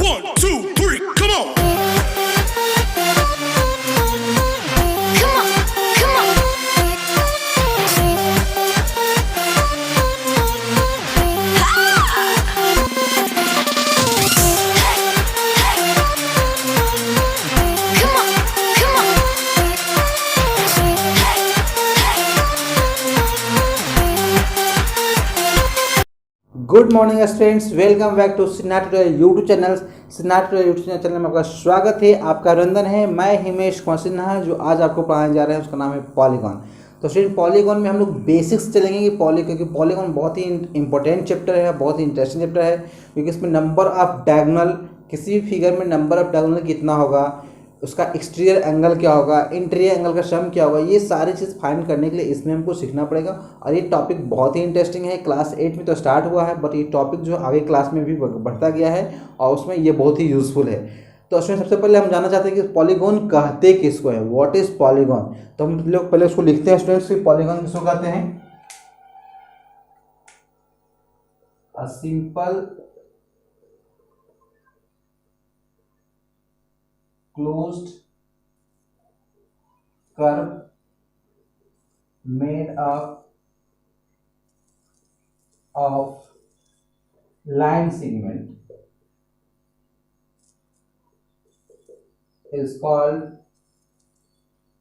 1, 2, 3, come on. Come on, come on. Come on, come on. Good morning students, welcome back to Sinnat YouTube channel. Sinnat YouTube channel में आपका स्वागत है। आपका अभिनंदन है। मैं हिमेश कुमार सिन्हा जो आज आपको पढ़ाने जा रहे हैं उसका नाम है पॉलीगॉन। तो स्टूडेंट पॉलीगॉन में हम लोग बेसिक्स चलेंगे कि क्योंकि पॉलीगॉन बहुत ही इंपॉर्टेंट चैप्टर है, बहुत ही इंटरेस्टिंग चैप्टर है, क्योंकि इसमें नंबर ऑफ डायगोनल, किसी भी फिगर में नंबर ऑफ डायगोनल कितना होगा, उसका एक्सटीरियर एंगल क्या होगा, इंटीरियर एंगल का सम क्या होगा, ये सारी चीज़ फाइंड करने के लिए इसमें हमको सीखना पड़ेगा। और ये टॉपिक बहुत ही इंटरेस्टिंग है। क्लास 8 में तो स्टार्ट हुआ है, बट ये टॉपिक जो आगे क्लास में भी बढ़ता गया है और उसमें ये बहुत ही यूजफुल है। तो उसमें सबसे पहले हम जानना चाहते हैं कि पॉलीगॉन कहते किसको है, व्हाट इज पॉलीगॉन। तो हम लोग पहले उसको लिखते हैं स्टूडेंट्स कि पॉलीगॉन किसको कहते हैं। A simple closed curve made up of line segment is called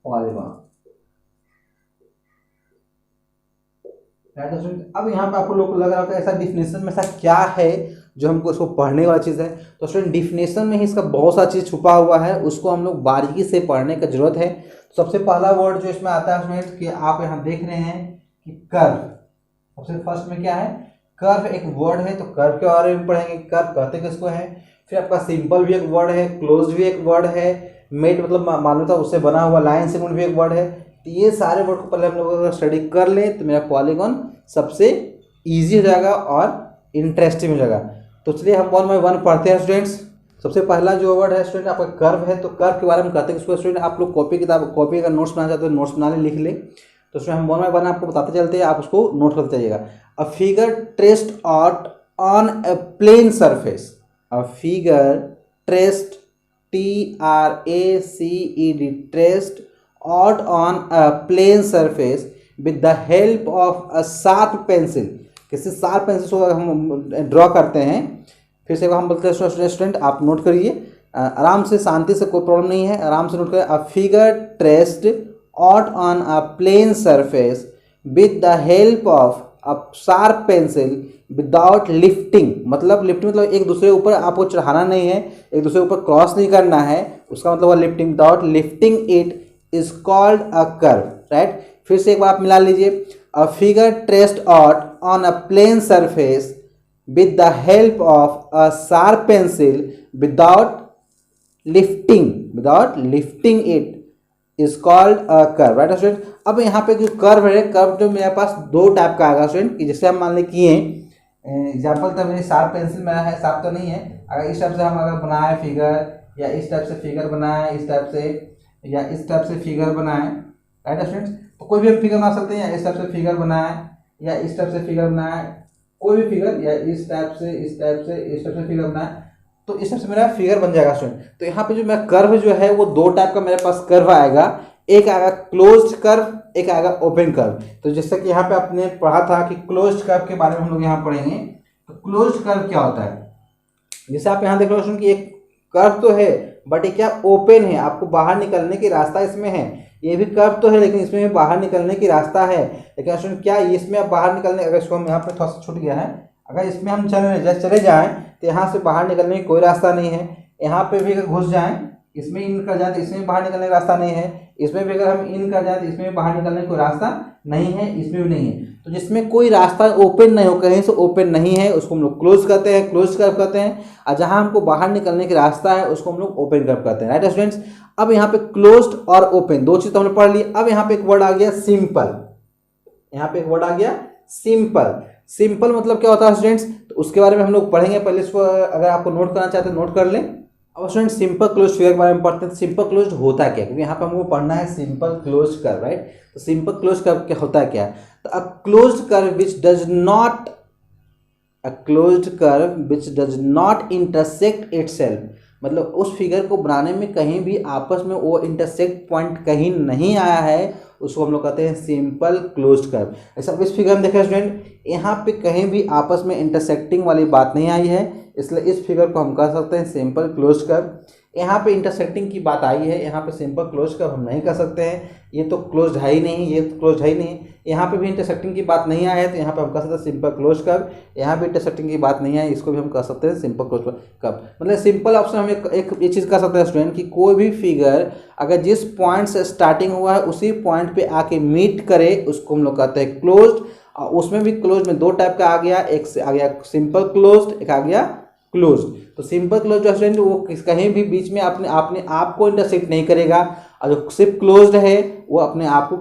polygon। अब यहाँ पे आपको लोग लग रहा होगा ऐसा डिफिनेशन में ऐसा क्या है जो हमको इसको पढ़ने वाला चीज़ है। तो स्टूडेंट डिफिनेशन में ही इसका बहुत सा चीज़ छुपा हुआ है, उसको हम लोग बारीकी से पढ़ने का जरूरत है। तो सबसे पहला वर्ड जो इसमें आता है स्टूडेंट कि आप यहाँ देख रहे हैं कि कर्व। सबसे फर्स्ट में क्या है, कर्व एक वर्ड है। तो कर्व के बारे में पढ़ेंगे, कर्व कहते किसको है। फिर आपका सिंपल भी एक वर्ड है, क्लोज भी एक वर्ड है, मेड मतलब मालूम था उससे बना हुआ, लाइन सेगमेंट भी एक वर्ड है। तो ये सारे वर्ड को पहले हम लोग अगर स्टडी कर लें तो मेरा पॉलीगॉन सबसे ईजी हो जाएगा और इंटरेस्टिंग हो जाएगा। तो चलिए हम 1 बाय 1 पढ़ते हैं स्टूडेंट्स। सबसे पहला जो वर्ड है स्टूडेंट आपका कर्व है। तो कर्व के बारे में कहते हैं इसको स्टूडेंट, आप लोग कॉपी का नोट्स बनाना चाहते हो नोट्स बना ले, लिख ले। तो उसमें हम 1 बाय 1 आपको बताते चलते हैं, आप उसको नोट करते जाइएगा। A figure traced out on a plane surface, a figure traced TRACED traced out on a plane surface with the help of a sharp pencil. किसी शार्प पेंसिल से हम ड्रॉ करते हैं। फिर से हम बोलते हैं स्टूडेंट आप नोट करिए आराम से, शांति से, कोई प्रॉब्लम नहीं है, आराम से नोट करिए। A figure traced out on a plane surface with the help of a sharp pencil without lifting. मतलब लिफ्टिंग मतलब एक दूसरे ऊपर आपको चढ़ाना नहीं है, एक दूसरे ऊपर क्रॉस नहीं करना है, उसका मतलब lifting. Without lifting it is called a curve, right. फिर से एक बार आप मिला लीजिए। अ figure traced out on a plane surface with the help of a sharp pencil without lifting it is called a curve, right student। अब यहाँ पे जो कर्व है, कर्व जो मेरे पास दो टाइप का आएगा स्टूडेंट, कि जैसे हम मान लें किए एग्जाम्पल, तो मेरे शार्प पेंसिल मेरा है, शार्प तो नहीं है। अगर इस टाइप से हम अगर बनाए फिगर, या इस टाइप से फिगर बनाए, इस टाइप से या इस टाइप से फिगर बनाए, राइट स्टूडेंट्स। तो कोई भी हम फिगर बना सकते हैं, या इस टाइप से फिगर बनाए, या इस टाइप से फिगर बनाए, कोई भी फिगर, या इस टाइप से इस टाइप से इस टाइप से फिगर बनाए, तो इस टाइप से मेरा फिगर बन जाएगा स्टूडेंट। तो यहाँ पे जो मेरा कर्व जो है वो दो टाइप का मेरे पास कर्व आएगा। एक आएगा क्लोज्ड कर्व, एक आएगा ओपन कर्व। तो जैसा कि यहाँ पे आपने पढ़ा था कि क्लोज्ड कर्व के बारे में हम लोग यहाँ पढ़ेंगे। तो क्लोज्ड कर्व क्या होता है, जैसे आप यहाँ देख रहे हो स्टूडेंट कि एक कर्व तो है, बट ये क्या ओपन है, आपको बाहर निकलने की रास्ता इसमें है। ये भी कर्व तो है, लेकिन इसमें भी बाहर निकलने की रास्ता है। लेकिन स्टूडेंट क्या इसमें आप बाहर निकलने, अगर इसको हम यहाँ पे थोड़ा सा छूट गया है, अगर इसमें हम चले जाएं तो यहाँ से बाहर निकलने की कोई रास्ता नहीं है। यहाँ पे भी अगर घुस जाएं, इसमें इन कर जाए तो इसमें बाहर निकलने का रास्ता नहीं है। इसमें भी अगर हम इन कर जाए तो इसमें भी बाहर निकलने का कोई रास्ता नहीं है, इसमें भी नहीं है। तो जिसमें कोई रास्ता ओपन नहीं हो, कहीं से ओपन नहीं है, उसको हम लोग क्लोज करते हैं, क्लोज कर्व कहते हैं। और जहाँ हमको बाहर निकलने की रास्ता है उसको हम लोग ओपन कर्व कहते हैं, राइट स्टूडेंट्स। अब यहाँ पे क्लोज्ड और ओपन दो चीज तो हमने पढ़ ली। अब यहाँ पे एक वर्ड आ गया सिंपल। यहाँ पे एक वर्ड आ गया सिंपल। सिंपल मतलब क्या होता है स्टूडेंट्स, तो उसके बारे में हम लोग पढ़ेंगे। पहले इसको अगर आपको नोट करना चाहते हैं नोट कर लें। अब स्टूडेंट सिंपल क्लोज फिगर के बारे में पढ़ते हैं। सिंपल क्लोज होता क्या, क्योंकि यहाँ पे हमको पढ़ना है सिंपल क्लोज कर्व, राइट। तो सिंपल क्लोज कर्व क्या होता है क्या, तो a closed curve which does not a closed curve which does not intersect itself, मतलब उस फिगर को बनाने में कहीं भी आपस में वो इंटरसेक्ट पॉइंट कहीं नहीं आया है, उसको हम लोग कहते हैं सिंपल क्लोज्ड कर्व। ऐसा इस फिगर में देखिए स्टूडेंट, यहाँ पे कहीं भी आपस में इंटरसेक्टिंग वाली बात नहीं आई है, इसलिए इस फिगर को हम कह सकते हैं सिंपल क्लोज्ड कर्व। यहाँ पे इंटरसेक्टिंग की बात आई है, यहाँ पे सिंपल क्लोज कर्व हम नहीं कर सकते हैं, ये तो क्लोज है ही नहीं, ये तो क्लोज है ही नहीं। यहाँ पे भी इंटरसेक्टिंग की बात नहीं आई है, तो यहाँ पे हम कह सकते हैं सिंपल क्लोज कर्व। यहाँ भी इंटरसेक्टिंग की बात नहीं है, इसको भी हम कह सकते हैं सिंपल क्लोज कर्व। मतलब सिंपल ऑप्शन हम एक ये चीज़ कर सकते हैं स्टूडेंट कि कोई भी फिगर अगर जिस पॉइंट से स्टार्टिंग हुआ है उसी पॉइंट पे आके मीट करे, उसको हम लोग कहते हैं क्लोज्ड। और उसमें भी क्लोज में दो टाइप का आ गया, एक से आ गया सिंपल क्लोज्ड, एक आ गया क्लोज्ड। तो सिंपल क्लोज्ड स्टूडेंट वो कहीं भी बीच में अपने आप को इंटरसेक्ट नहीं करेगा, और जो सिर्फ क्लोज्ड है वो अपने आप को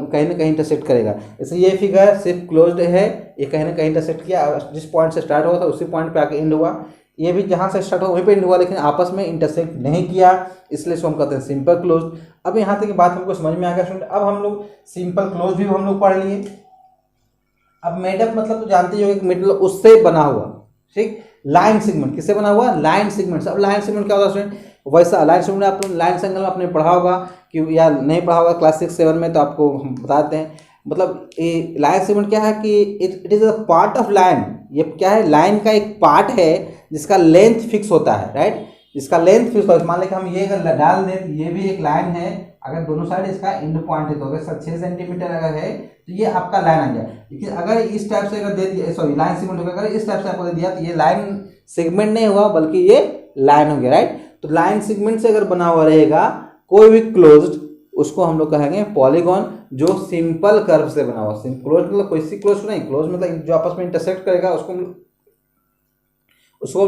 कहीं ना कहीं इंटरसेक्ट करेगा। जैसे ये फिगर सिर्फ क्लोज्ड है, ये कहीं ना कहीं इंटरसेक्ट किया, जिस पॉइंट से स्टार्ट हुआ था उसी पॉइंट पे आके एंड हुआ। ये भी जहाँ से स्टार्ट हुआ वहीं पे एंड हुआ, लेकिन आपस में इंटरसेक्ट नहीं किया, इसलिए इसको हम कहते हैं सिंपल क्लोज्ड। अब यहाँ तक की बात हमको समझ में आ गया स्टूडेंट। अब हम लोग सिंपल क्लोज भी हम लोग पढ़ लिए। अब मेडअप मतलब तो जानते ही हो कि मतलब उससे बना हुआ, ठीक। लाइन सेगमेंट किससे बना हुआ? Line segment. अब लाइन सेगमेंट क्या होता है स्टूडेंट? वैसा लाइन सेगमेंट आप लाइन सेगमेंट में आपने पढ़ा होगा कि या नहीं पढ़ा होगा क्लास 6-7 में, तो आपको हम बताते हैं। मतलब ये लाइन सेगमेंट क्या है कि it is a part of line. ये क्या है? लाइन का एक पार्ट है जिसका लेंथ फिक्स होता है, राइट। जिसका लेंथ फिक्स होता है। मान लें कि हम ये अगर डाल दें, ये भी एक लाइन है, अगर दोनों साइड इसका एंड पॉइंट है, तो अगर 6 सेंटीमीटर अगर है तो ये आपका लाइन आ गया। लेकिन अगर इस टाइप से अगर दे दिया, सॉरी लाइन सेगमेंट होगा, अगर इस टाइप से आपको दे दिया तो ये लाइन सेगमेंट नहीं हुआ बल्कि ये लाइन हो गया, राइट। तो लाइन सेगमेंट से अगर बना हुआ रहेगा कोई भी क्लोज्ड, उसको हम लोग कहेंगे पॉलीगॉन, जो सिंपल कर्व से बना हुआ। क्लोज मतलब कोई सी क्लोज नहीं, क्लोज मतलब जो आपस में इंटरसेक्ट करेगा उसको हम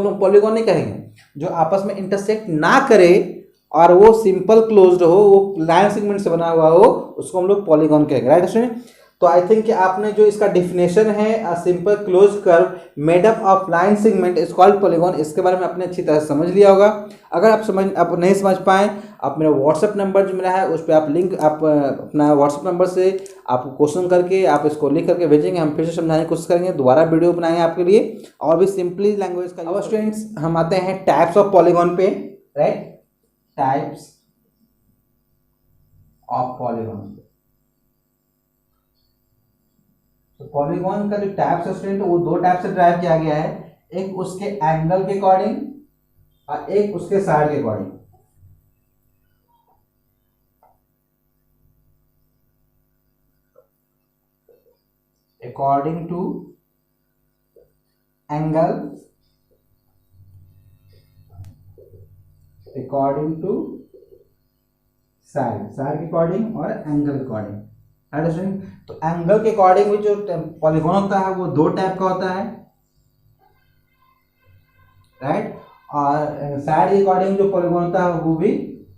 लोग पॉलीगॉन नहीं कहेंगे। जो आपस में इंटरसेक्ट ना करे और वो सिंपल क्लोज्ड हो, वो लाइन सेगमेंट से बना हुआ हो, उसको हम लोग पॉलीगॉन कहेंगे, राइट स्टूडेंट। तो आई थिंक कि आपने जो इसका डिफिनेशन है a simple close curve made up of line segment is called polygon, इसके बारे में आपने अच्छी तरह समझ लिया होगा। अगर आप नहीं समझ पाए, आप मेरा व्हाट्सएप नंबर जो मेरा है उस पर आप लिंक, आप अपना व्हाट्सएप नंबर से आप क्वेश्चन करके आप इसको लिख करके भेजेंगे, हम फिर से समझाने की कोशिश करेंगे, दोबारा वीडियो बनाएंगे आपके लिए और भी सिंपली लैंग्वेज का। अब स्टूडेंट्स हम आते हैं टाइप्स ऑफ पॉलीगॉन पे, राइट। Types of polygon. तो पॉलीगॉन का जो टाइप्स है स्टूडेंट वो दो टाइप से ड्राइव किया गया है, एक उसके एंगल के अकॉर्डिंग और एक उसके साइड के according. According to angle, according to side के अकॉर्डिंग और एंगल के अकॉर्डिंग। तो एंगल के अकॉर्डिंग भी जो पॉलीगॉन होता है वो दो टाइप का होता है, राइट। और साइड के अकॉर्डिंग जो पॉलीगॉन होता है वो भी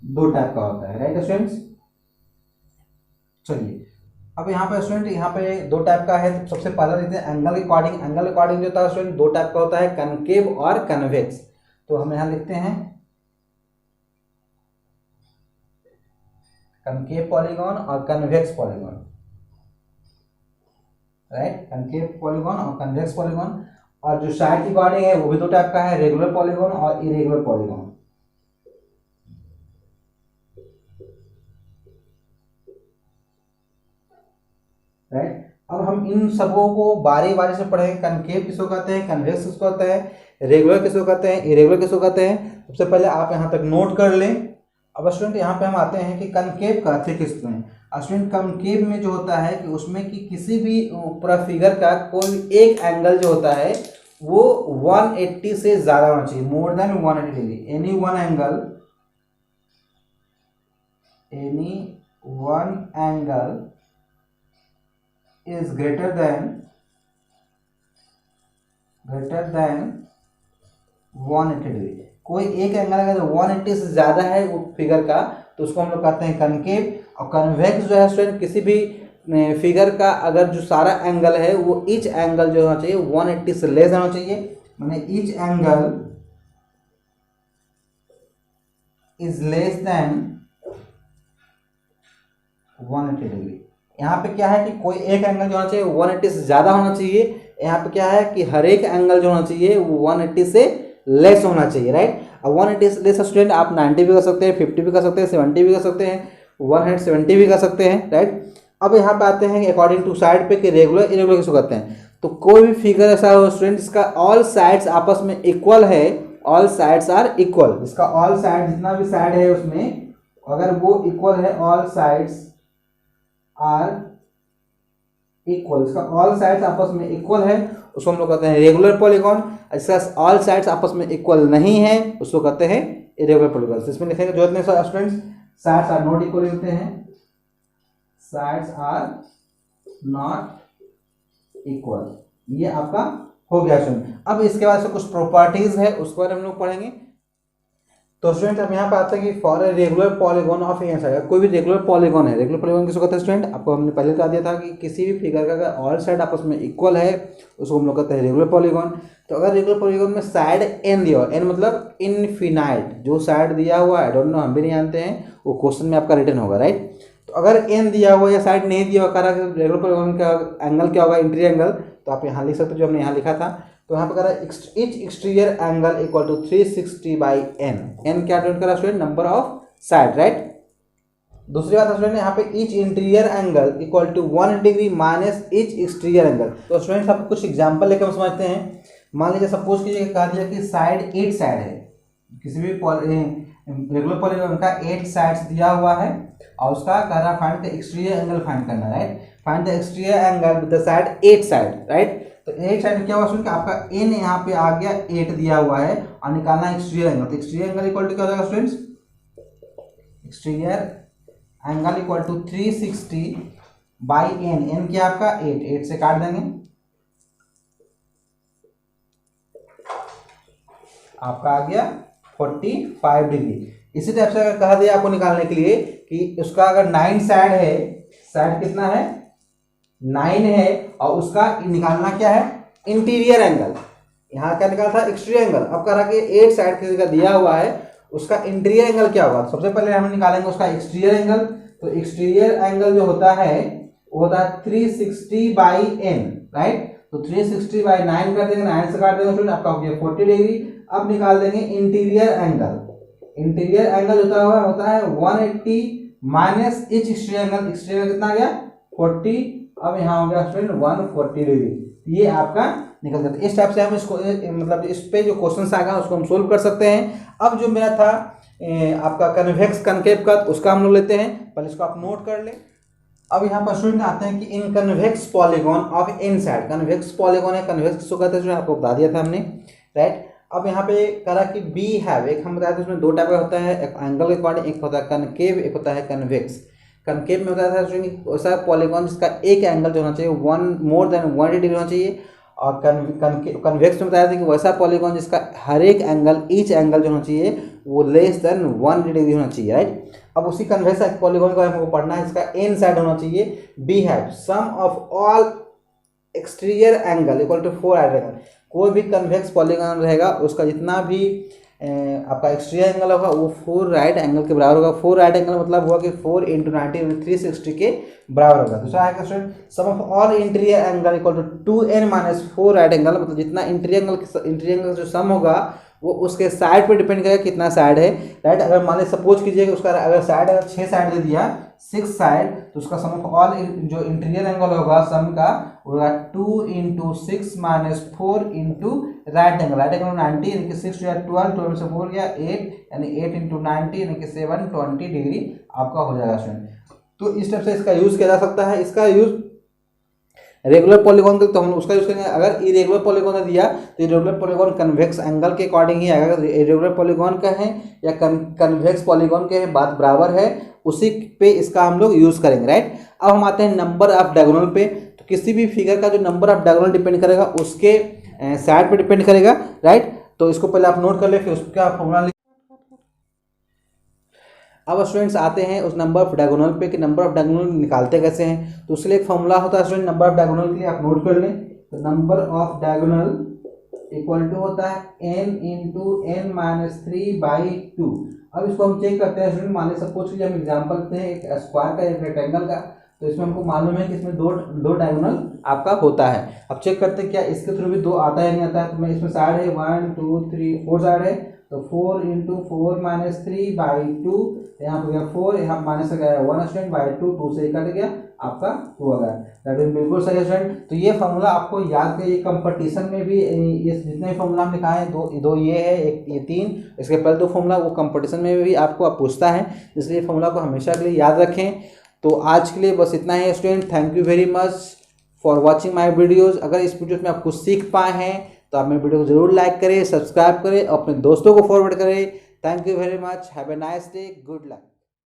दो टाइप का होता है, राइट स्टूडेंट्स। चलिए अब यहाँ पे स्टूडेंट यहाँ पे दो टाइप का है। तो सबसे पहला देखते हैं एंगल के अकॉर्डिंग। एंगल के अकॉर्डिंग जो होता है स्टूडेंट दो टाइप का होता है, कनकेव और कन्वेक्स। तो हम यहाँ लिखते हैं कनकेव पॉलीगॉन और convex polygon, right. Concave polygon और कन्वेक्स पॉलीगॉन। और जो साइड की अकॉर्डिंग है वो भी दो टाइप का है, रेगुलर पॉलीगॉन और इरेगुलर पॉलीगॉन, राइट। अब हम इन सबों को बारी बारी से पढ़ेंगे। कनकेव किसको कहते हैं, कन्वेक्स किसको कहते हैं, रेगुलर किसको कहते हैं, इरेगुलर किसको कहते हैं। सबसे पहले आप यहाँ तक नोट कर लें। अब स्टूडेंट यहाँ पे हम आते हैं कि कनकेव कहते किसको हैं। स्टूडेंट कनकेव में जो होता है कि उसमें कि किसी भी पूरा फिगर का कोई एक एंगल जो होता है वो 180 से ज़्यादा होना चाहिए, more than 180 degree. Any one angle is greater than 180 degree. कोई एक एंगल अगर 180 से ज़्यादा है वो फिगर का तो उसको हम लोग कहते हैं कनकेव। और कन्वेक्स जो है स्टूडेंट किसी भी फिगर का अगर जो सारा एंगल है वो ईच एंगल जो होना चाहिए 180 से लेस होना चाहिए, माने each angle is less than 180 degree. यहाँ पे क्या है कि कोई एक एंगल जो होना चाहिए 180 से ज़्यादा होना चाहिए, यहाँ पे क्या है कि हर एक एंगल जो होना चाहिए वो 180 से लेस होना चाहिए, राइट। अब 180 से लेस स्टूडेंट आप 90 भी कर सकते हैं, 50 भी कर सकते हैं, 70 भी कर सकते हैं, 170 भी कर सकते हैं, राइट। अब यहाँ पे आते हैं अकॉर्डिंग टू साइड पे कि रेगुलर इरेगुलर किसको कहते हैं। तो कोई भी फिगर ऐसा हो स्टूडेंट जिसका ऑल साइड्स आपस में इक्वल है, ऑल साइड्स आर इक्वल, इसका ऑल साइड जितना भी साइड है उसमें अगर वो इक्वल है, ऑल साइड्स आर इक्वल, इसका ऑल साइड्स आपस में इक्वल है उसको हम लोग कहते हैं रेगुलर पॉलीगॉन। इसका ऑल साइड्स आपस में इक्वल नहीं है उसको कहते हैं इरेगुलर पॉलीगॉन। इसमें लिखेंगे जरूरत नहीं students, sides are not equal लिखते हैं, साइड्स आर नॉट इक्वल, ये आपका हो गया स्टूडेंट। अब इसके बाद से कुछ प्रॉपर्टीज है उसको हम लोग पढ़ेंगे। तो स्टूडेंट हम यहाँ पे आते हैं कि for a regular polygon of N side, कोई भी रेगुलर पॉलीगॉन है, रेगुलर पॉलीगॉन किसको कहते हैं स्टूडेंट, आपको हमने पहले बता दिया था कि किसी भी फिगर का अगर ऑल साइड आपस में इक्वल है उसको हम लोग कहते हैं रेगुलर पॉलीगॉन। तो अगर रेगुलर पॉलीगॉन में साइड एन दिया हो, एन मतलब इनफिनाइट, जो साइड दिया हुआ है, आई डोंट नो, हम भी नहीं जानते हैं, वो क्वेश्चन में आपका रिटर्न होगा, राइट। तो अगर एन दिया हुआ या साइड नहीं दिया हुआ, रेगुलर पॉलीगॉन का एंगल क्या होगा, इंटीरियर एंगल, तो आप यहाँ लिख सकते हो जो हमने यहाँ लिखा था। तो यहाँ पे कह रहा है each exterior angle equal to 360 by N, N क्या डिनोट कर रहा है student, number of side, right. दूसरी बात स्टूडेंट यहाँ पे each interior angle equal to 1 degree minus each exterior angle. तो स्टूडेंट्स आपको कुछ एग्जांपल लेकर हम समझते हैं। मान लीजिए सपोज कीजिए कहा दिया कि साइड 8 साइड है, किसी भी रेगुलर पॉलीगॉन का 8 साइड्स दिया हुआ है और उसका कह रहा है find the exterior angle find करना, right. Find the exterior angle with the side 8 side, right. तो 8 साइड में क्या हुआ स्टूडेंट, आपका एन यहाँ पे आ गया 8 दिया हुआ है और निकालना एक्सटीरियर एंगल। तो एक्सटीरियर एंगल इक्वल टू क्या हो जाएगा students, exterior angle equal to 360 by N, N क्या आपका 8 से काट देंगे, आपका आ गया 45 डिग्री। इसी टाइप से अगर कहा दिया आपको निकालने के लिए कि उसका अगर 9 साइड है, साइड कितना है 9 है, और उसका निकालना क्या है इंटीरियर एंगल, यहाँ क्या निकाला था एक्सटीरियर एंगल। अब कह रहा कि 8 साइड किसी का दिया हुआ है उसका इंटीरियर एंगल क्या होगा, सबसे पहले हम निकालेंगे उसका एक्सटीरियर एंगल। तो एक्सटीरियर एंगल जो होता है वो होता है 360 बाई एन, राइट। तो 360 बाई 9 कर देंगे, 9 से काट देंगे स्टूडेंट, आपका हो गया 40 डिग्री। अब निकाल देंगे इंटीरियर एंगल, इंटीरियर एंगल होता है 180 minus each exterior angle, exterior कितना आ गया 40, अब यहाँ हो गया स्टूडेंट 140 डिग्री। ये आपका निकल जाता है। इस टाइप से हम इसको मतलब इस पे जो क्वेश्चन आएगा उसको हम सोल्व कर सकते हैं। अब जो मेरा था आपका कन्वेक्स कनकेव का, उसका हम लोग लेते हैं, पहले इसको आप नोट कर ले। अब यहाँ पर स्टूडेंट आते हैं कि in convex polygon of n side, convex polygon है, कन्वेक्स किसको कहते हैं आपको बता दिया था हमने, राइट। अब यहाँ पे करा कि बी हैव, एक हम बताए थे उसमें 2 टाइप का होता है, एक एंगल के अकॉर्डिंग, एक होता है कनकेव, एक होता है कन्वेक्स। कनकेव में बताया था ऐसा पॉलीगॉन जिसका एक एंगल जो होना चाहिए मोर देन 180 डिग्री होना चाहिए, और कन्वेक्स में बताया था कि वैसा पॉलीगॉन जिसका हर एक एंगल, ईच एंगल जो होना चाहिए वो लेस देन 180 डिग्री होना चाहिए, राइट। अब उसी कन्वेक्स पॉलीगॉन को हमको पढ़ना है, इसका एन साइड होना चाहिए be have sum of all exterior angle equal to 4 right angle. कोई भी कन्वेक्स पॉलीगॉन रहेगा उसका जितना भी आपका एक्सटीरियर एंगल होगा वो 4 राइट एंगल के बराबर होगा। 4 राइट एंगल मतलब हुआ कि 4 × 90 360 के बराबर होगा। दूसरा है student sum of all interior angle equal to 2n minus 4 right angle, मतलब जितना इंटीरियर एंगल जो सम होगा वो उसके साइड पे डिपेंड करेगा कितना साइड है, राइट। अगर मान लीजिए सपोज कीजिए कि उसका अगर साइड अगर 6 साइड दे दिया 6 साइड, तो उसका सम ऑफ ऑल जो इंटीरियर एंगल होगा सम का होगा 2 × 6 minus 4 into right angle, right angle 90 यानी कि 6 या 12, 12 से 4 गया 8, यानी 8 × 90 यानी कि 720 डिग्री आपका हो जाएगा स्टूडेंट। तो इस टाइप से इसका यूज किया जा सकता है। इसका यूज रेगुलर पॉलीगॉन के तो हम उसका यूज करेंगे। अगर इरेगुलर पॉलीगॉन ने दिया तो इरेगुलर पॉलीगॉन कन्वेक्स एंगल के अकॉर्डिंग ही आएगा। अगर इरेगुलर पॉलीगॉन का है या कन्वेक्स पॉलीगॉन के है, बात बराबर है, उसी पे इसका हम लोग यूज करेंगे, राइट। अब हम आते हैं नंबर ऑफ डायगोनल पे। तो किसी भी फिगर का जो नंबर ऑफ डायगोनल डिपेंड करेगा उसके साइड पे डिपेंड करेगा, राइट। तो इसको पहले आप नोट कर ले, फिर उसका फॉर्मूला। अब स्टूडेंट्स आते हैं उस नंबर ऑफ डायगोनल पे कि नंबर ऑफ डायगोनल निकालते कैसे हैं। तो उसके लिए एक फॉर्मूला होता है स्टूडेंट नंबर ऑफ डायगोनल के लिए, आप नोट कर लें। तो number of diagonal equal to होता है n × n - 3/2। अब इसको हम चेक करते हैं स्टूडेंट। मान लीजिए सपोज कीजिए हम एग्जांपल लेते हैं एक स्क्वायर का, एक रेक्टेंगल का। तो इसमें हमको मालूम है कि इसमें दो डायगोनल आपका होता है। अब चेक करते हैं क्या इसके थ्रू भी 2 आता है नहीं आता है। तो मैं इसमें साइड है 1 2 3 4 साइड है, तो 4 × 4 - 3/2, यहाँ पर गया 4, यहाँ माइनस से गया 1 स्टूडेंट बाई 2 से कट गया आपका 2 आ गया। दैट इज बिल्कुल सही स्टूडेंट। तो ये फॉर्मूला आपको याद करिए, कंपटीशन में भी ये जितने भी फॉर्मूला हम लिखाए हैं, दो ये है, एक ये 3, इसके पहले 2 फॉर्मूला वो कंपटीशन में भी आपको पूछता है, इसलिए फॉर्मूला को हमेशा के लिए याद रखें। तो आज के लिए बस इतना ही student. Thank you very much for watching my videos. अगर इस वीडियो में आप कुछ सीख पाए हैं तो आप मेरे वीडियो को जरूर लाइक करें, सब्सक्राइब करें, अपने दोस्तों को फॉरवर्ड करें। Thank you very much, have a nice day, good luck.